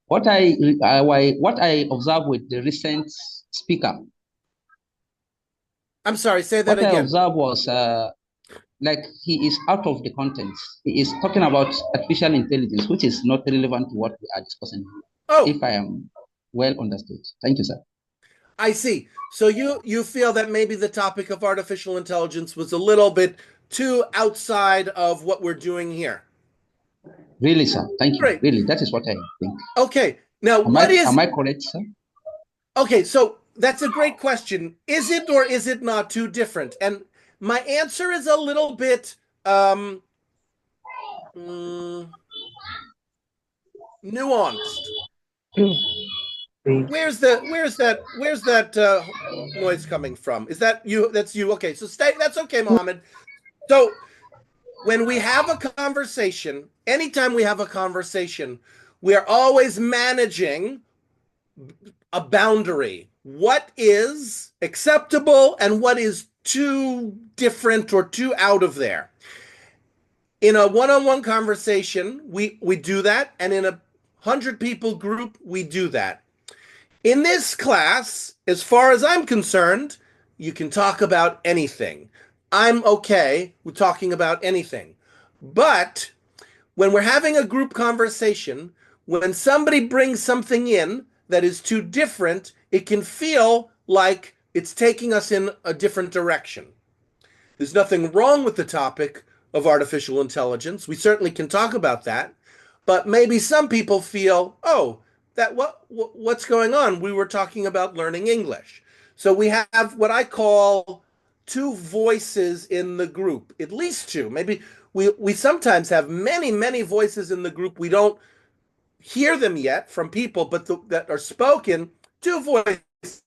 what I observed with the recent speaker, I'm sorry, say that what I again. observed was like he is out of the content. He is talking about artificial intelligence, which is not relevant to what we are discussing here. Oh, If I am well understood, thank you, sir. I see. So you feel that maybe the topic of artificial intelligence was a little bit too outside of what we're doing here. Really, sir. Thank you. Great. Really, that is what I think. Okay. Now, Am I what is am I correct, sir? okay, so that's a great question. Is it or is it not too different? And my answer is a little bit um mm, nuanced. Where's that noise coming from? Is that you? That's you. Okay, so stay. That's okay, Mohammed. So when we have a conversation, anytime we have a conversation, we are always managing a boundary. What is acceptable and what is too different or too out of there? In a one-on-one conversation, we do that, and in a 100 people group, we do that. In this class, as far as I'm concerned, you can talk about anything. I'm okay with talking about anything. But when we're having a group conversation, when somebody brings something in that is too different, it can feel like it's taking us in a different direction. There's nothing wrong with the topic of artificial intelligence. We certainly can talk about that. But maybe some people feel, oh, that what's going on? We were talking about learning English. So we have what I call two voices in the group, at least two. Maybe we sometimes have many voices in the group. We don't hear them yet from people, but that are spoken, two voices.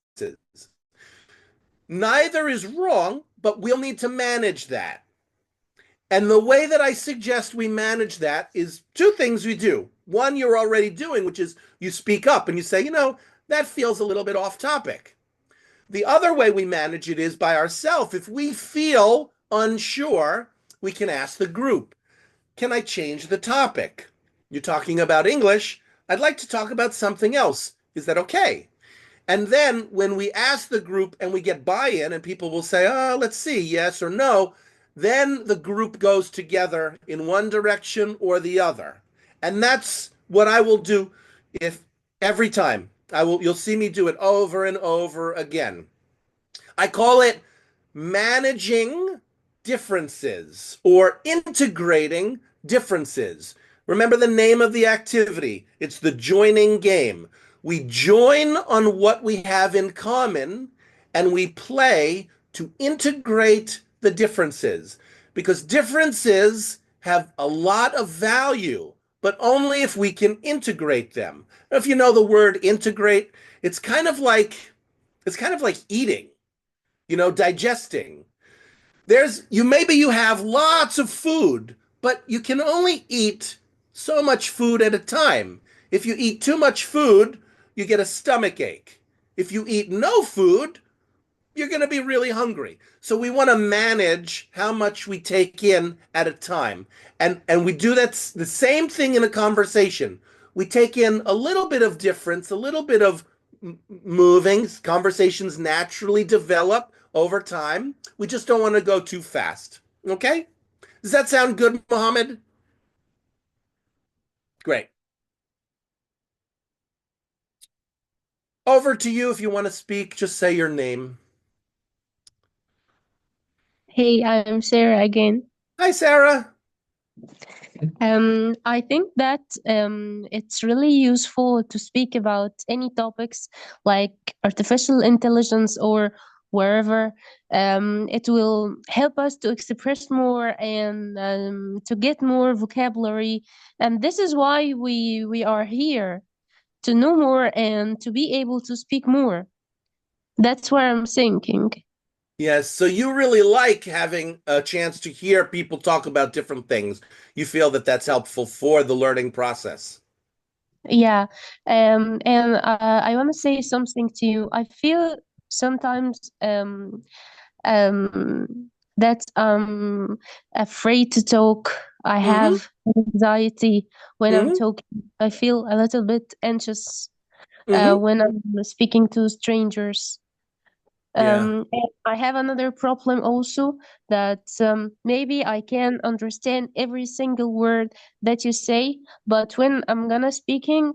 Neither is wrong, but we'll need to manage that. And the way that I suggest we manage that is two things we do. One, you're already doing, which is you speak up and you say, that feels a little bit off topic. The other way we manage it is by ourselves. If we feel unsure, we can ask the group, can I change the topic? You're talking about English. I'd like to talk about something else. Is that okay? And then when we ask the group and we get buy-in and people will say, oh, let's see, yes or no, then the group goes together in one direction or the other. And that's what I will do if every time. You'll see me do it over and over again. I call it managing differences or integrating differences. Remember the name of the activity. It's the joining game. We join on what we have in common and we play to integrate the differences because differences have a lot of value, but only if we can integrate them. If you know the word integrate, it's kind of like it's kind of like eating, digesting. Maybe you have lots of food, but you can only eat so much food at a time. If you eat too much food, you get a stomach ache. If you eat no food, you're going to be really hungry. So we want to manage how much we take in at a time. And we do that the same thing in a conversation. We take in a little bit of difference, a little bit of moving. Conversations naturally develop over time. We just don't want to go too fast. Okay? Does that sound good, Mohammed? Great. Over to you if you want to speak. Just say your name. Hey, I'm Sarah again. Hi, Sarah. I think that it's really useful to speak about any topics like artificial intelligence or wherever. It will help us to express more and to get more vocabulary. And this is why we are here to know more and to be able to speak more. That's what I'm thinking. Yes, so you really like having a chance to hear people talk about different things. You feel that that's helpful for the learning process. Yeah, and I want to say something to you. I feel sometimes that I'm afraid to talk I Mm-hmm. have anxiety when I'm Mm-hmm. talking. I feel a little bit anxious Mm-hmm. when I'm speaking to strangers. Yeah. And I have another problem also, that maybe I can understand every single word that you say, but when I'm speaking.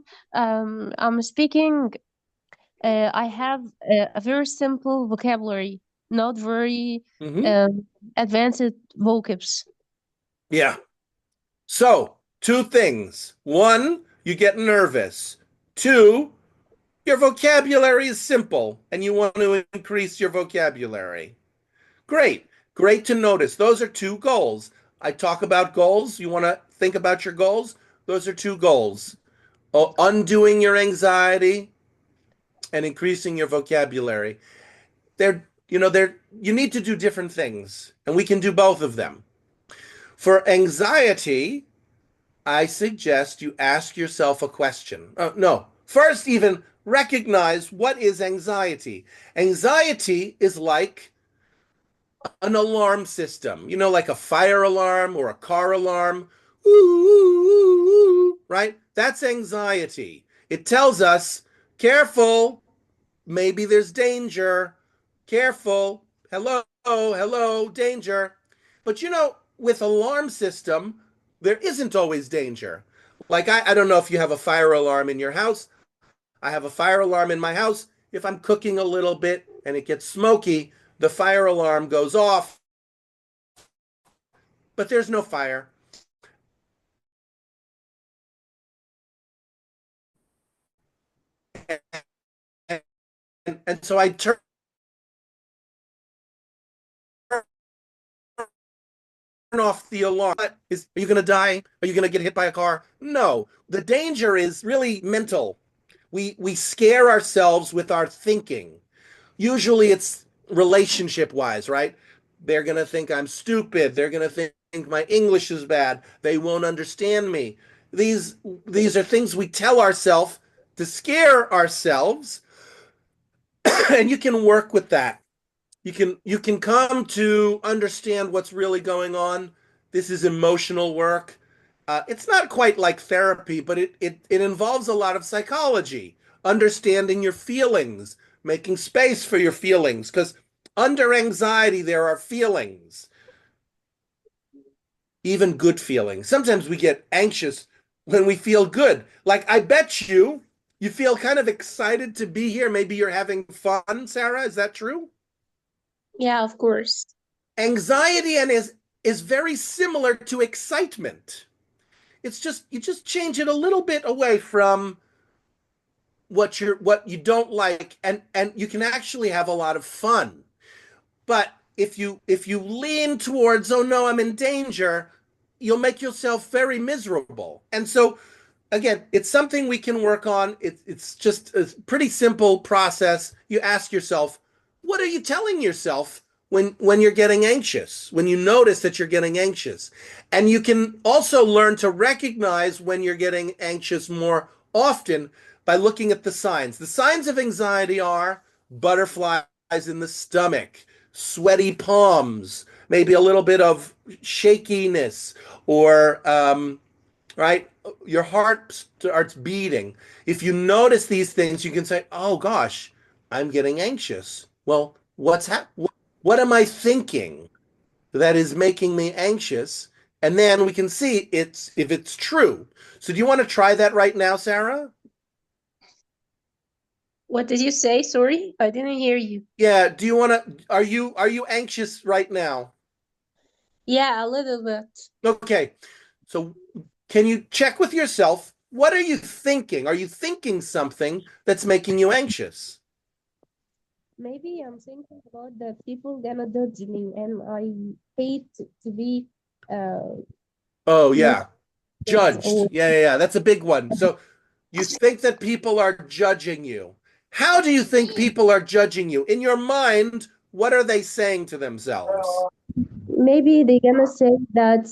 I have a very simple vocabulary, not very Mm-hmm. um, advanced vocabs. Yeah. So, two things. One, you get nervous. Two, your vocabulary is simple and you want to increase your vocabulary. Great. Great to notice. Those are two goals. I talk about goals. You want to think about your goals? Those are two goals. Oh, undoing your anxiety and increasing your vocabulary. You need to do different things, and we can do both of them. For anxiety, I suggest you ask yourself a question. No, first, even recognize what is anxiety. Anxiety is like an alarm system, like a fire alarm or a car alarm. Ooh, ooh, ooh, ooh, right? That's anxiety. It tells us, careful, maybe there's danger. Careful. Hello, hello, danger. But with alarm system, there isn't always danger. Like I don't know if you have a fire alarm in your house. I have a fire alarm in my house. If I'm cooking a little bit and it gets smoky, the fire alarm goes off, but there's no fire. And so I turn off the alarm. Are you going to die? Are you going to get hit by a car? No. The danger is really mental. We scare ourselves with our thinking. Usually it's relationship wise, right? They're going to think I'm stupid. They're going to think my English is bad. They won't understand me. These are things we tell ourselves to scare ourselves, and you can work with that. You can come to understand what's really going on. This is emotional work. It's not quite like therapy, but it involves a lot of psychology, understanding your feelings, making space for your feelings, because under anxiety there are feelings, even good feelings. Sometimes we get anxious when we feel good. Like I bet you feel kind of excited to be here. Maybe you're having fun, Sarah. Is that true? Yeah, of course. Anxiety and is very similar to excitement. It's just you just change it a little bit away from what you don't like, and you can actually have a lot of fun. But if you lean towards, oh no, I'm in danger, you'll make yourself very miserable. And so again, it's something we can work on. It's just a pretty simple process. You ask yourself, what are you telling yourself when you're getting anxious, when you notice that you're getting anxious? And you can also learn to recognize when you're getting anxious more often by looking at the signs. The signs of anxiety are butterflies in the stomach, sweaty palms, maybe a little bit of shakiness, or right? Your heart starts beating. If you notice these things, you can say, "Oh gosh, I'm getting anxious." Well, what am I thinking that is making me anxious? And then we can see if it's true. So do you want to try that right now, Sarah? What did you say? Sorry, I didn't hear you. Yeah, do you want to are you anxious right now? Yeah, a little bit. Okay. So can you check with yourself? What are you thinking? Are you thinking something that's making you anxious? Maybe I'm thinking about that people gonna judge me, and I hate to be uh Oh looked yeah. at Judged. or Yeah, yeah, yeah. That's a big one. So you think that people are judging you. How do you think people are judging you? In your mind, what are they saying to themselves? maybe they gonna say that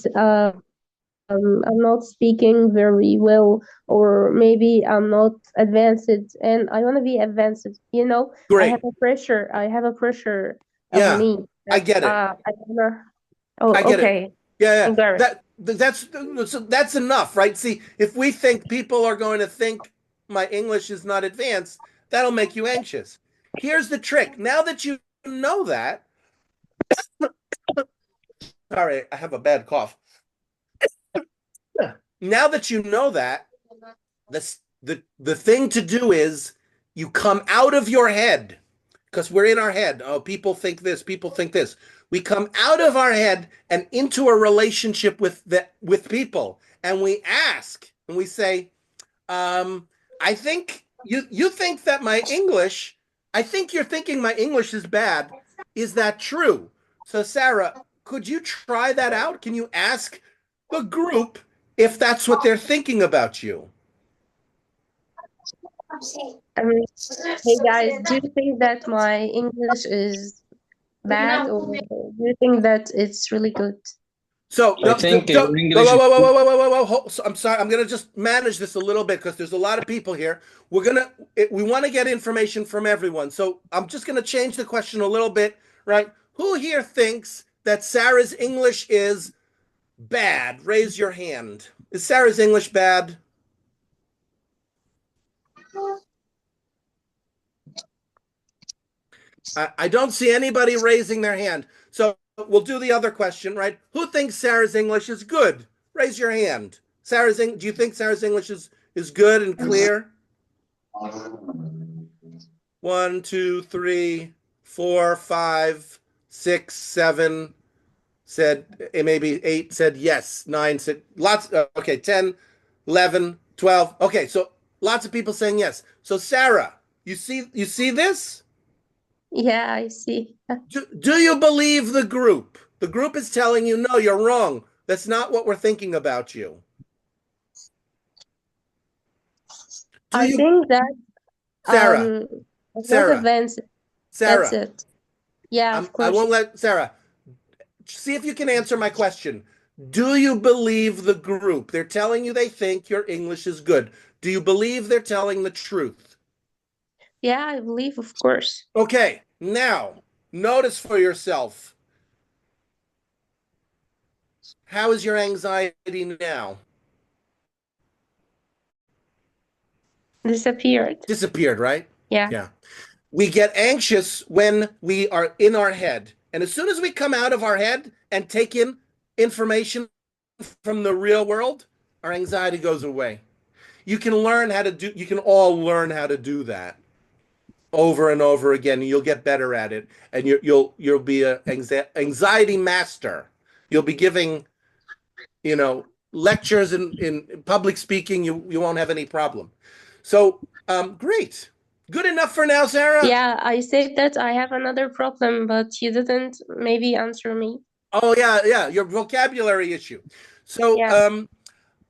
I'm not speaking very well, or maybe I'm not advanced, and I want to be advanced. Great. I have a pressure of Yeah, me I that get it. I wanna. Oh, I get it. okay, Yeah, I yeah. got it. that's enough, right? See, if we think people are going to think my English is not advanced, that'll make you anxious. Here's the trick. Now that you know that, sorry, I have a bad cough. Now that you know that, the thing to do is you come out of your head, because we're in our head. Oh, people think this, people think this. We come out of our head and into a relationship with people, and we ask and we say, I think you think that my English, I think you're thinking my English is bad. Is that true? So Sarah, could you try that out? Can you ask the group if that's what they're thinking about you? Um, hey guys, do you think that my English is bad, or do you think that it's really good? So I no, think don't, your whoa, English whoa, is whoa, whoa, good. whoa, whoa, whoa, whoa. So, I'm sorry. I'm gonna just manage this a little bit because there's a lot of people here. We want to get information from everyone. So I'm just gonna change the question a little bit, right? Who here thinks that Sarah's English is bad? Raise your hand. Is Sarah's English bad? I don't see anybody raising their hand. So we'll do the other question, right? Who thinks Sarah's English is good? Raise your hand. Do you think Sarah's English is good and clear? 1, 2, 3, 4, 5, 6, 7 said maybe 8 said yes, 9 said lots. Okay, 10, 11, 12. Okay, so lots of people saying yes. So Sarah, you see this? Yeah, I see. Do you believe the group? The group is telling you, no, you're wrong. That's not what we're thinking about you. Do I you, think that Sarah, it's not Sarah, advanced. That's Sarah? it. Yeah, of I course. won't let Sarah. See if you can answer my question. Do you believe the group? They're telling you they think your English is good. Do you believe they're telling the truth? Yeah, I believe, of course. Okay, now notice for yourself. How is your anxiety now? Disappeared. Disappeared, right? Yeah. Yeah. We get anxious when we are in our head. And as soon as we come out of our head and take in information from the real world, our anxiety goes away. You can all learn how to do that over and over again. And you'll get better at it. And you'll be an anxiety master. You'll be giving, lectures in public speaking. You won't have any problem. So, great. Good enough for now, Sarah? Yeah, I said that I have another problem, but you didn't maybe answer me. Oh yeah, your vocabulary issue. So Yeah.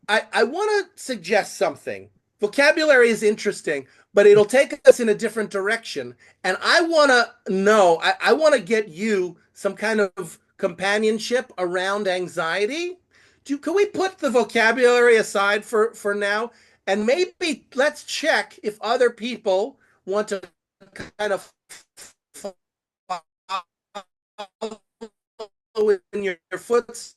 I want to suggest something. Vocabulary is interesting, but it'll take us in a different direction. And I want to know, I want to get you some kind of companionship around anxiety. Can we put the vocabulary aside for now? And maybe let's check if other people want to kind of follow in your footsteps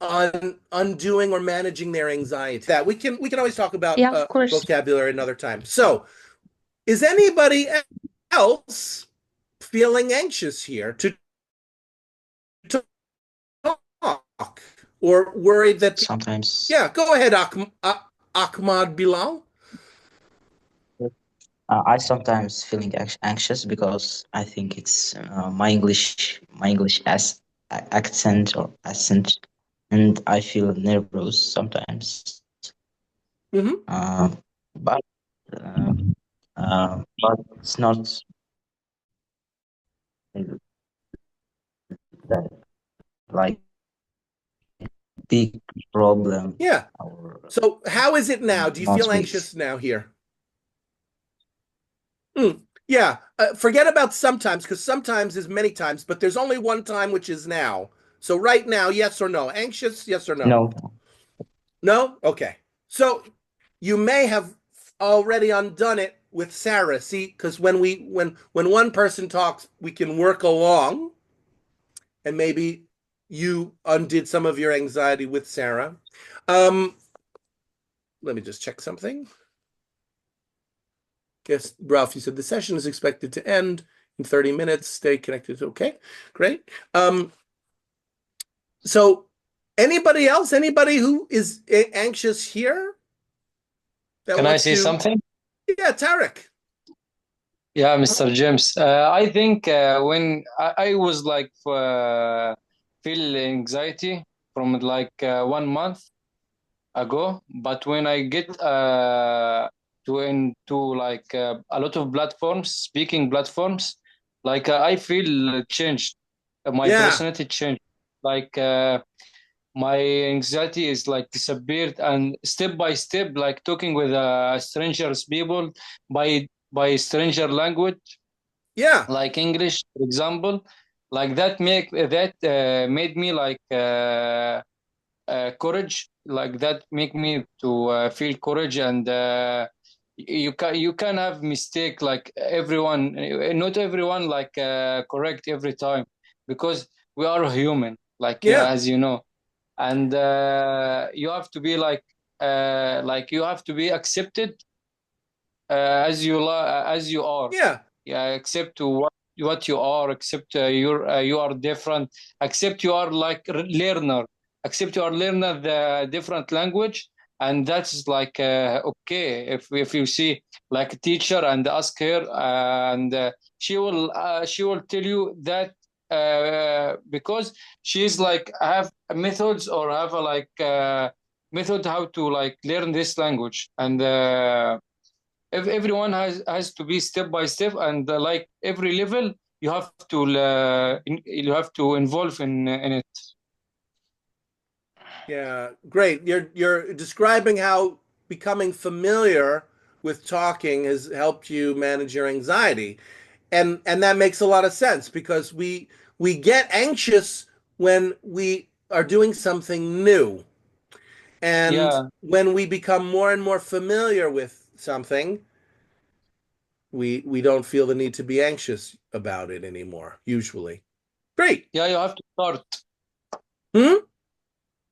on undoing or managing their anxiety. That we can always talk about Yeah, of course. vocabulary another time. So, is anybody else feeling anxious here to talk or worried that? Sometimes Yeah, go ahead, Ahmad Bilal. I sometimes feeling anxious because I think it's my English as accent, and I feel nervous sometimes. Mm-hmm. But but it's not that like big problem. Yeah. Or So, how is it now? Do you not feel big. anxious now here? Yeah, forget about sometimes because sometimes is many times, but there's only one time, which is now. So right now, yes or no? Anxious, yes or no? No, No? Okay. So you may have already undone it with Sarah. See, because when one person talks, we can work along. and maybe you undid some of your anxiety with Sarah. Let me just check something. Yes, Ralph, you said the session is expected to end in 30 minutes. Stay connected. Okay, great. So anybody else? Anybody who is anxious here that Can I wants say to? something? Yeah, Tarek. Yeah, Mr. James. I think when I was like feel anxiety from like 1 month ago, but when I get to into like a lot of platforms, speaking platforms, like I feel changed. My Yeah, personality changed. Like my anxiety is like disappeared, and step by step, like talking with strangers people by stranger language yeah, like English, for example, like that made me like courage, like that make me to feel courage, and you can have mistake like everyone, not everyone like correct every time, because we are human, like yeah, as you know, and you have to be like you have to be accepted as you are. yeah, Yeah, accept to what you are, accept you are different, accept you are like learner, accept you are learner the different language, and that's like okay if you see like a teacher and ask her, and she will tell you that because she's like have methods or have a like method how to like learn this language, and if everyone has to be step by step, and like every level you have to involve in it. yeah. Great. You're describing how becoming familiar with talking has helped you manage your anxiety. And that makes a lot of sense because we get anxious when we are doing something new. And Yeah, when we become more and more familiar with something, we don't feel the need to be anxious about it anymore, usually. Great. yeah, you have to start. Hmm?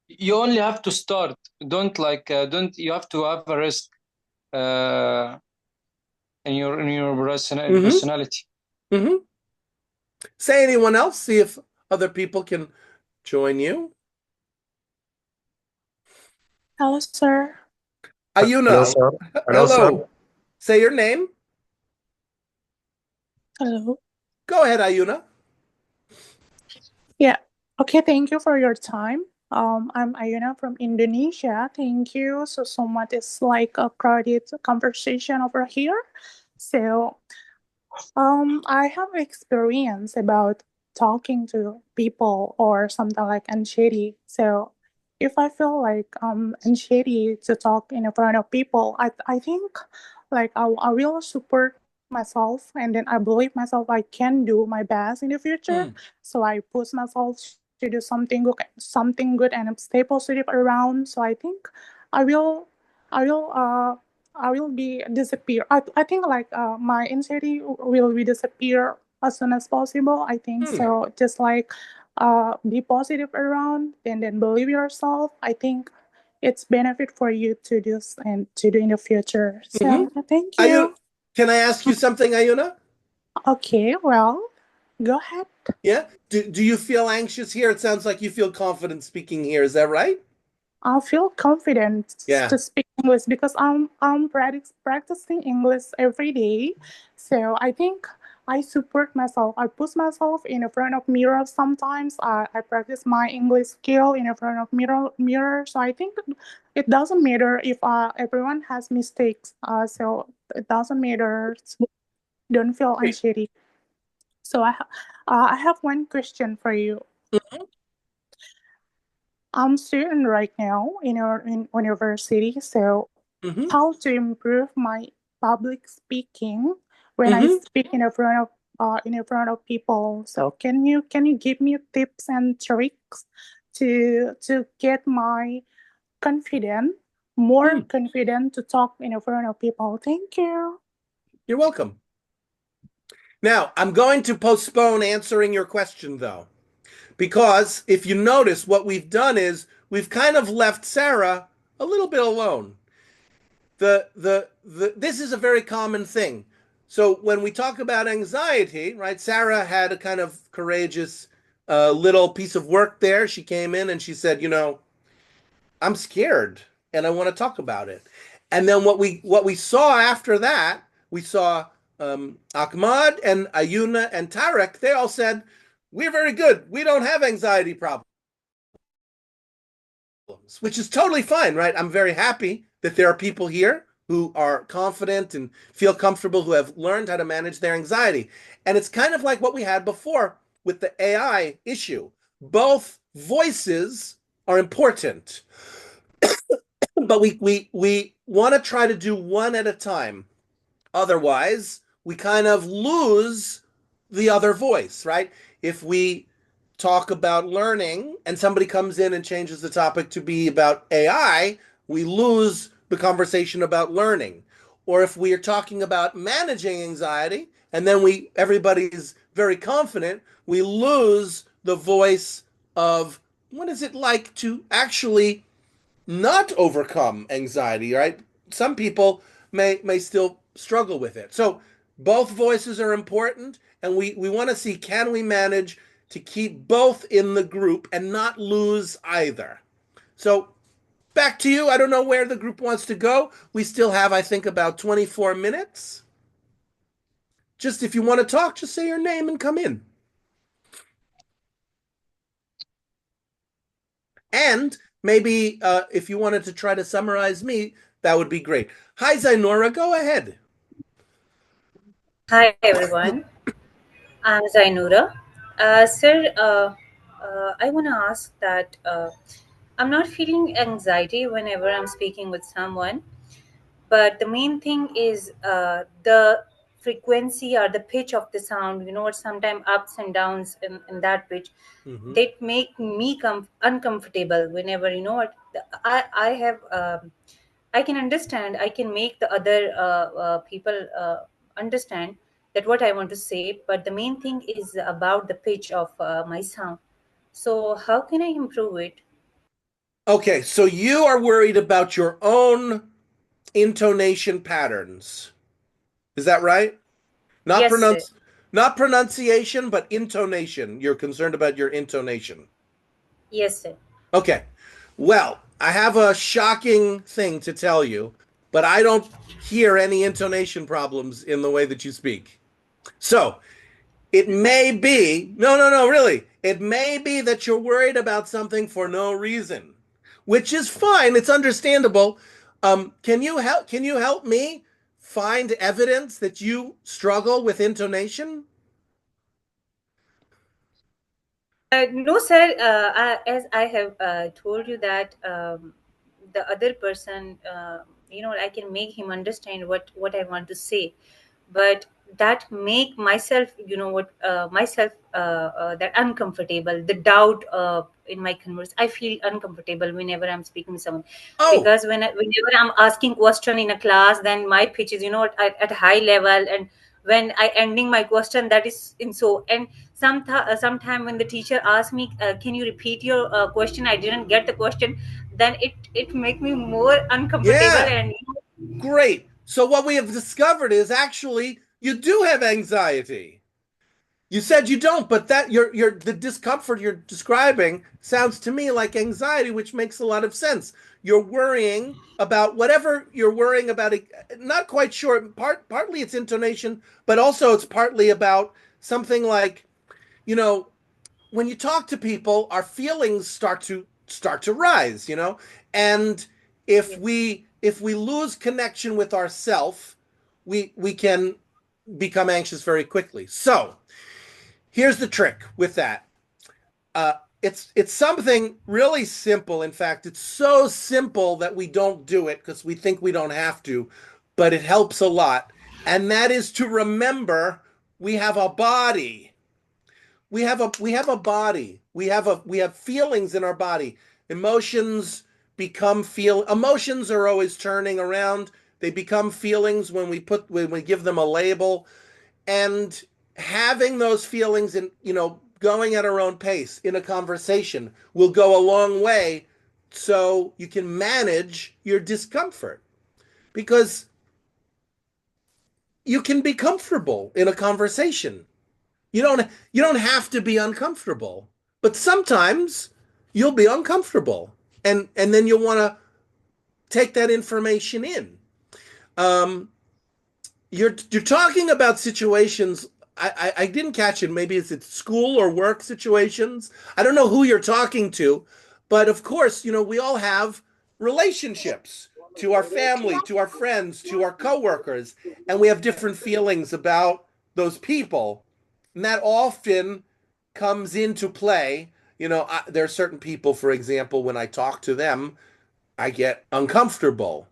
You only have to start. Don't you have to have a risk uh in your Mm-hmm. personality. Mm-hmm. Say anyone else, see if other people can join you. Hello, sir. Hello, Ayuna, sir. Hello, sir. hello. Say your name. Hello. Go ahead, Ayuna. Yeah. Okay, thank you for your time. I'm Ayuna from Indonesia. Thank you so much. It's like a crowded conversation over here. So, I have experience about talking to people or something like anxiety. So, if I feel like anxiety to talk in front of people, I think like I will support myself, and then I believe myself I can do my best in the future. Hmm. So I push myself to do something good and stay positive around. So I think I will I will I will be disappear. I think like my anxiety will be disappear as soon as possible. I think Hmm. so. Just like be positive around, and then believe yourself. I think it's benefit for you to do and to do in the future. Mm-hmm. So thank Ayuna, you. can I ask you something, Ayuna? Okay, well, go ahead. Yeah. Do you feel anxious here? It sounds like you feel confident speaking here. Is that right? I feel confident Yeah. to speak English because I'm practicing English every day. So I think I support myself. I put myself in front of mirror sometimes. I practice my English skill in front of mirror. So I think it doesn't matter if everyone has mistakes. So it doesn't matter. Don't feel Great. anxiety. So I have one question for you. Mhm. I'm student right now in university, so Mhm. how to improve my public speaking when I Mhm. speak in front of people. So can you give me tips and tricks to get my confident more Mm. confident to talk in front of people? Thank you. You're welcome. Now, I'm going to postpone answering your question though, Because if you notice, what we've done is we've kind of left Sarah a little bit alone. This is a very common thing. So when we talk about anxiety, right? Sarah had a kind of courageous little piece of work there. She came in and she said, I'm scared and I want to talk about it. And then what we saw after that, we saw Ahmad and Ayuna and Tarek. They all said, we're very good. We don't have anxiety problems, which is totally fine, right? I'm very happy that there are people here who are confident and feel comfortable, who have learned how to manage their anxiety. And it's kind of like what we had before with the AI issue. Both voices are important, but we want to try to do one at a time. Otherwise, we kind of lose the other voice, right? If we talk about learning and somebody comes in and changes the topic to be about AI, we lose the conversation about learning. Or if we are talking about managing anxiety and then everybody is very confident, we lose the voice of what is it like to actually not overcome anxiety, right? Some people may still struggle with it. So both voices are important, and we want to see, can we manage to keep both in the group and not lose either? So back to you. I don't know where the group wants to go. We still have, I think, about 24 minutes. Just if you want to talk, just say your name and come in. And maybe if you wanted to try to summarize me, that would be great. Hi, Zainora, go ahead. Hi everyone, I'm Zainura. Sir, I want to ask that I'm not feeling anxiety whenever I'm speaking with someone, but the main thing is the frequency or the pitch of the sound. Sometimes ups and downs in that pitch that make me uncomfortable whenever I have. I can understand. I can make the other people understand that what I want to say, but the main thing is about the pitch of my sound. So how can I improve it? Okay, so you are worried about your own intonation patterns. Is that right? Not Yes, sir. not pronunciation, but intonation. You're concerned about your intonation. Yes, sir. Okay. Well, I have a shocking thing to tell you, but I don't hear any intonation problems in the way that you speak. So, it may be, no, really. It may be that you're worried about something for no reason, which is fine. It's understandable. Can you help me find evidence that you struggle with intonation? No, sir. As I have told you that the other person, I can make him understand what I want to say, but that make myself, myself that uncomfortable. The doubt in my converse, I feel uncomfortable whenever I'm speaking to someone, Oh, because whenever I'm asking question in a class, then my pitch is, at high level, and when I ending my question, that is in so. And sometime when the teacher asks me, can you repeat your question, I didn't get the question, then it make me more uncomfortable. yeah, And great. So what we have discovered is actually you do have anxiety. You said you don't, but that the discomfort you're describing sounds to me like anxiety, which makes a lot of sense. You're worrying about whatever you're worrying about. Not quite sure. Partly it's intonation, but also it's partly about something like, you know, when you talk to people, our feelings start to rise, and if yes, we lose connection with ourself, we can become anxious very quickly. So here's the trick with that. It's something really simple. In fact, it's so simple that we don't do it because we think we don't have to, but it helps a lot. And that is to remember we have a body. We have a body. We have feelings in our body. Emotions are always turning around. They become feelings when we give them a label. And having those feelings, and going at our own pace in a conversation will go a long way so you can manage your discomfort. Because you can be comfortable in a conversation. You don't have to be uncomfortable, but sometimes you'll be uncomfortable, and then you'll want to take that information in. You're talking about situations. I didn't catch it. Maybe it's school or work situations. I don't know who you're talking to, but of course, we all have relationships to our family, to our friends, to our coworkers, and we have different feelings about those people, and that often comes into play. There are certain people, for example, when I talk to them, I get uncomfortable.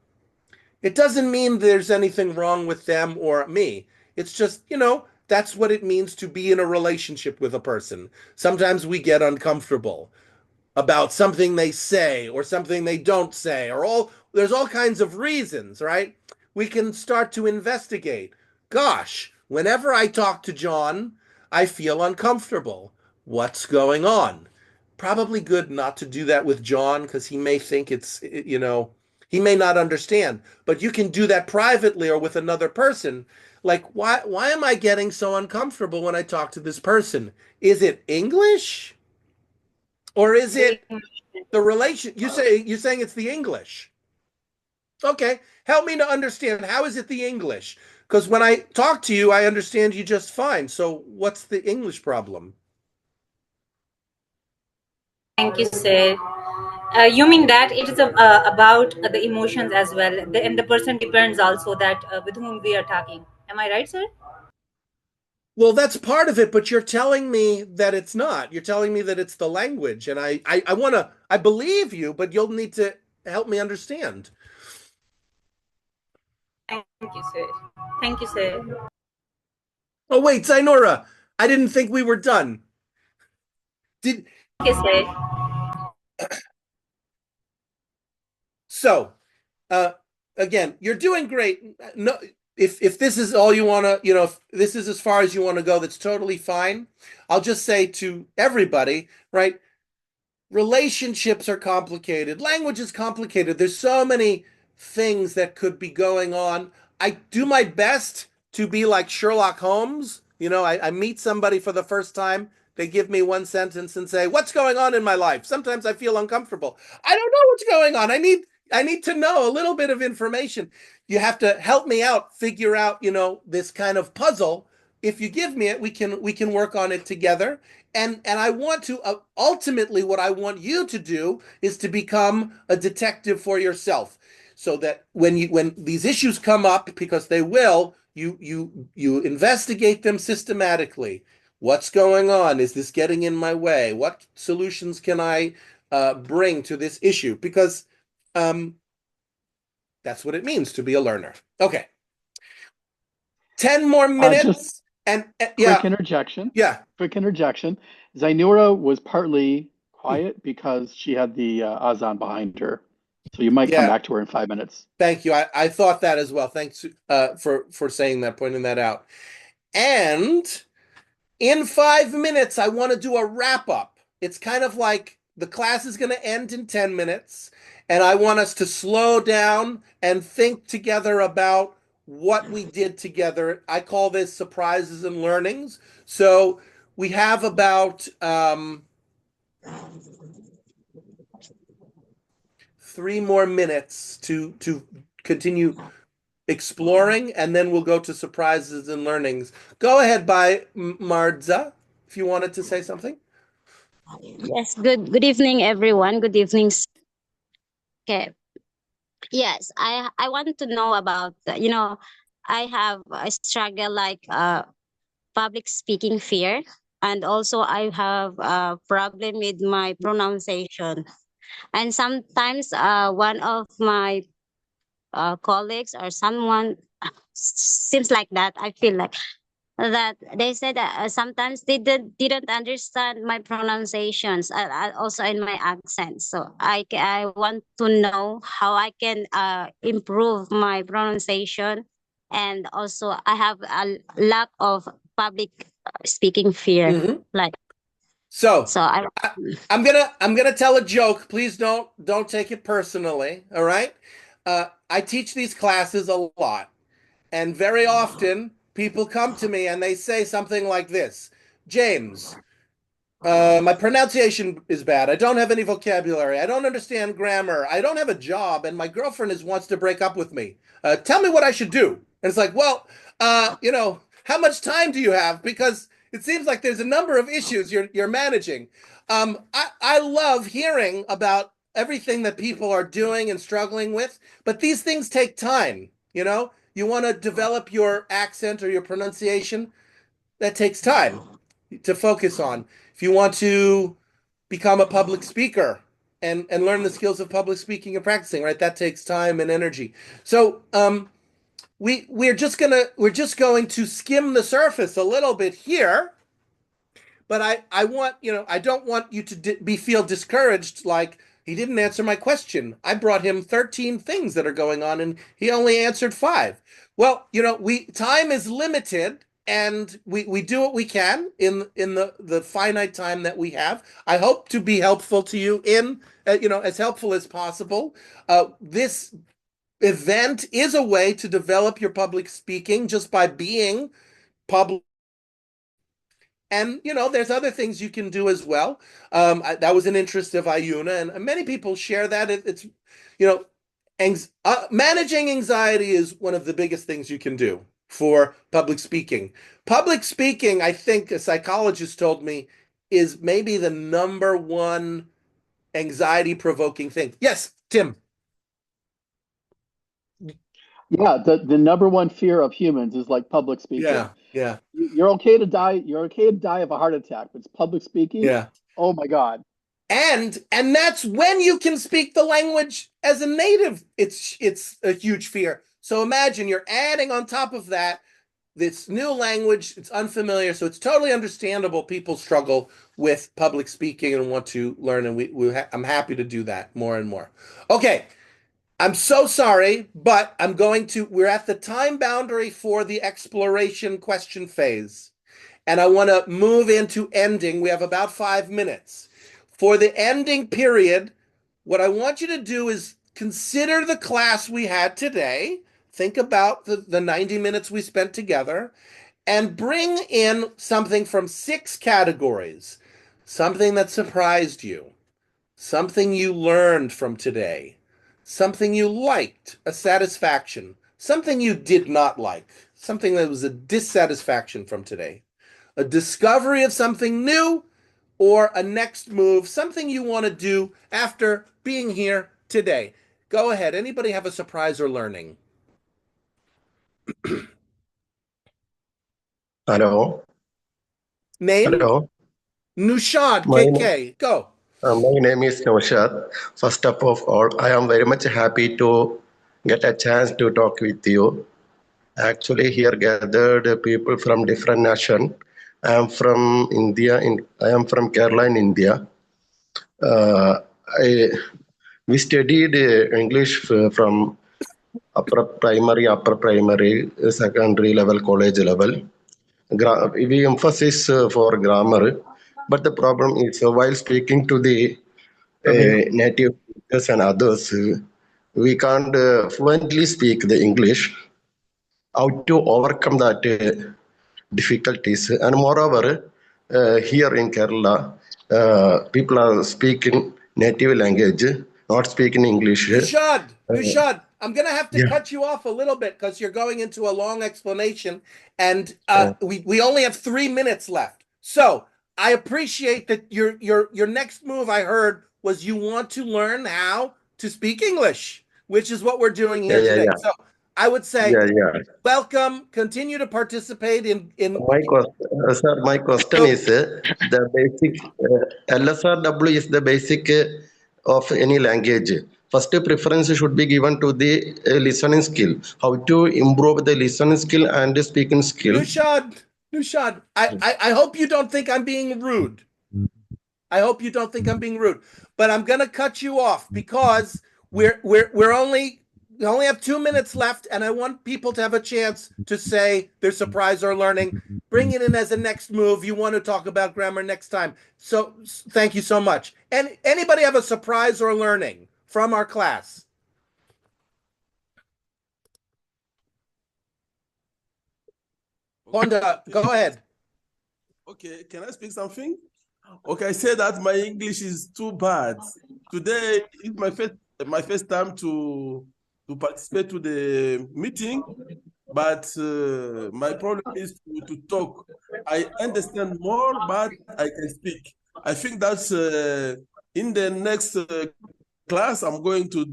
It doesn't mean there's anything wrong with them or me. It's just, that's what it means to be in a relationship with a person. Sometimes we get uncomfortable about something they say or something they don't say, there's all kinds of reasons, right? We can start to investigate. Gosh, whenever I talk to John, I feel uncomfortable. What's going on? Probably good not to do that with John because he may think he may not understand. But you can do that privately or with another person. Like, why am I getting so uncomfortable when I talk to this person? Is it English? Or is it the relation? You're saying it's the English. Okay, help me to understand. How is it the English? Because when I talk to you, I understand you just fine. So what's the English problem? Thank you, sir. You mean that it is about the emotions as well, and the person depends also that with whom we are talking. Am I right, sir? Well, that's part of it, but you're telling me that it's not. You're telling me that it's the language, and I believe you, but you'll need to help me understand. Thank you, sir. Thank you, sir. Oh, wait, Zainora, I didn't think we were done. Okay, sir. So, again, you're doing great. No, if this is all you want to, if this is as far as you want to go, that's totally fine. I'll just say to everybody, right? Relationships are complicated. Language is complicated. There's so many things that could be going on. I do my best to be like Sherlock Holmes. I meet somebody for the first time. They give me one sentence and say, "What's going on in my life?" Sometimes I feel uncomfortable. I don't know what's going on. I need to know a little bit of information. You have to help me out, figure out, this kind of puzzle. If you give me it, we can work on it together. And I want to ultimately what I want you to do is to become a detective for yourself, so that when these issues come up, because they will, you investigate them systematically. What's going on? Is this getting in my way? What solutions can I bring to this issue? Because that's what it means to be a learner. Okay. 10 more minutes. Just and yeah. Quick interjection. Yeah. Quick interjection. Zainura was partly quiet because she had the Azan behind her. So you might come back to her in 5 minutes. Thank you. I thought that as well. Thanks for saying that, pointing that out. And in 5 minutes, I want to do a wrap up. It's kind of like the class is going to end in 10 minutes, and I want us to slow down and think together about what we did together. I call this surprises and learnings. So we have about 3 more minutes to continue exploring, and then we'll go to surprises and learnings. Go ahead, by Marza, if you wanted to say something. Yes, good evening, everyone. Good evening. Okay. Yes, I want to know about, I have a struggle like public speaking fear, and also I have a problem with my pronunciation. And sometimes one of my colleagues or someone seems like that. I feel like that they said that sometimes they didn't understand my pronunciations, also in my accent. So I want to know how I can improve my pronunciation. And also I have a lack of public speaking fear. Mm-hmm. Like, So So I'm gonna tell a joke. Please don't take it personally. All right. I teach these classes a lot, and very often people come to me and they say something like this: James, my pronunciation is bad. I don't have any vocabulary. I don't understand grammar. I don't have a job, and my girlfriend wants to break up with me. Tell me what I should do. And it's like, well, how much time do you have? Because it seems like there's a number of issues you're managing. I love hearing about everything that people are doing and struggling with, but these things take time. You want to develop your accent or your pronunciation. That takes time to focus on. If you want to become a public speaker and learn the skills of public speaking and practicing, right, that takes time and energy. So we're just going to skim the surface a little bit here, but I want, I don't want you to feel discouraged, like he didn't answer my question. I brought him 13 things that are going on and he only answered 5. Well, time is limited, and we do what we can in the finite time that we have. I hope to be helpful to you in as helpful as possible. This event is a way to develop your public speaking just by being public. And there's other things you can do as well. That was an interest of Ayuna, and many people share that. It's managing anxiety is one of the biggest things you can do for public speaking. Public speaking, I think a psychologist told me, is maybe the number one anxiety-provoking thing. Yes, Tim. Yeah, the number one fear of humans is like public speaking. Yeah. You're okay to die. You're okay to die of a heart attack, but it's public speaking. Yeah. Oh my God. And that's when you can speak the language as a native. It's a huge fear. So imagine you're adding on top of that this new language. It's unfamiliar, so it's totally understandable. People struggle with public speaking and want to learn, and I'm happy to do that more and more. Okay. I'm so sorry, but we're at the time boundary for the exploration question phase, and I want to move into ending. We have about 5 minutes. For the ending period, what I want you to do is consider the class we had today. Think about the 90 minutes we spent together, and bring in something from 6 categories. Something that surprised you, something you learned from today, something you liked, a satisfaction, something you did not like, something that was a dissatisfaction from today, a discovery of something new, or a next move, something you want to do after being here today. Go ahead. Anybody have a surprise or learning? Hello. Name? Hello. Nushad, KK. Go. My name is Naushad. First of all, I am very much happy to get a chance to talk with you. Actually, here gathered people from different nation. I am from India. I am from Kerala in India. We studied English from upper primary, secondary level, college level. We emphasize for grammar, but the problem is while speaking to the native speakers and others, we can't fluently speak the English. How to overcome that difficulties? And moreover, here in Kerala, people are speaking native language, not speaking English. Nushad, I'm going to have to cut you off a little bit because you're going into a long explanation, and we only have 3 minutes left. So I appreciate that your next move, I heard, was you want to learn how to speak English, which is what we're doing here today. So I would say, welcome. Continue to participate in. My question is the basic LSRW is the basic of any language. First preference should be given to the listening skill. How to improve the listening skill and the speaking skill. Nushad, I hope you don't think I'm being rude. But I'm going to cut you off because we're only we only have 2 minutes left, and I want people to have a chance to say their surprise or learning. Bring it in as a next move. You want to talk about grammar next time. So thank you so much. And anybody have a surprise or learning from our class? Honda, go ahead. Okay, can I speak something? Okay, I say that my English is too bad. Today is my first time to participate to the meeting, but my problem is to talk. I understand more, but I can speak. I think that's in the next class I'm going to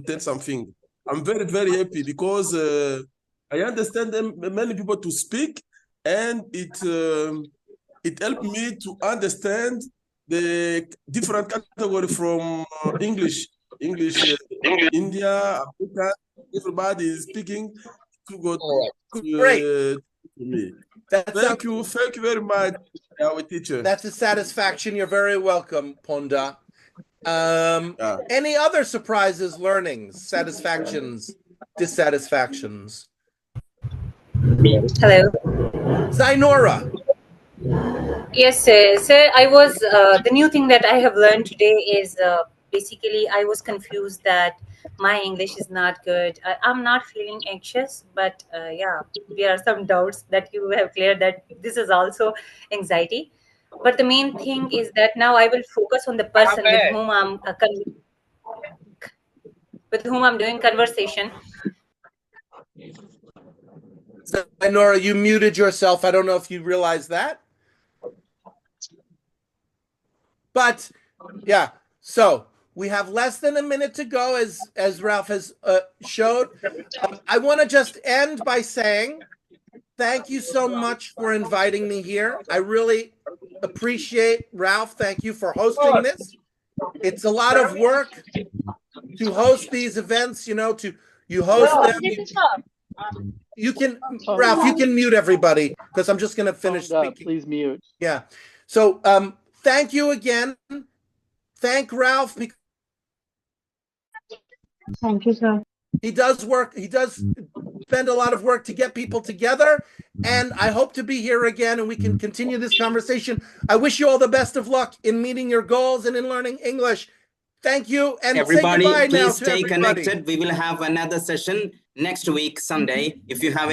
tell something. I'm very, very happy because I understand many people to speak, and it helped me to understand the different category from English, India, Africa. Everybody is speaking to go to me. Thank you very much, our teacher. That's a satisfaction. You're very welcome, Ponda. Any other surprises, learnings, satisfactions, dissatisfactions? Hello. Zainora. Yes, sir. Sir, I was, the new thing that I have learned today is basically I was confused that my English is not good. I'm not feeling anxious, but yeah, there are some doubts that you have cleared that this is also anxiety. But the main thing is that now I will focus on the person with whom I'm doing conversation. Zainora, you muted yourself. I don't know if you realize that. But yeah, so we have less than a minute to go, as Ralph has showed. I want to just end by saying thank you so much for inviting me here. I really appreciate, Ralph. Thank you for hosting this. It's a lot of work to host these events, you host them. You can, Ralph, you can mute everybody because I'm just going to finish speaking. Please mute. Yeah. So thank you again. Thank Ralph. Thank you, sir. He does work. He does spend a lot of work to get people together. And I hope to be here again and we can continue this conversation. I wish you all the best of luck in meeting your goals and in learning English. Thank you. And everybody, say goodbye now please to stay everybody. connected. We will have another session next week, Sunday. If you have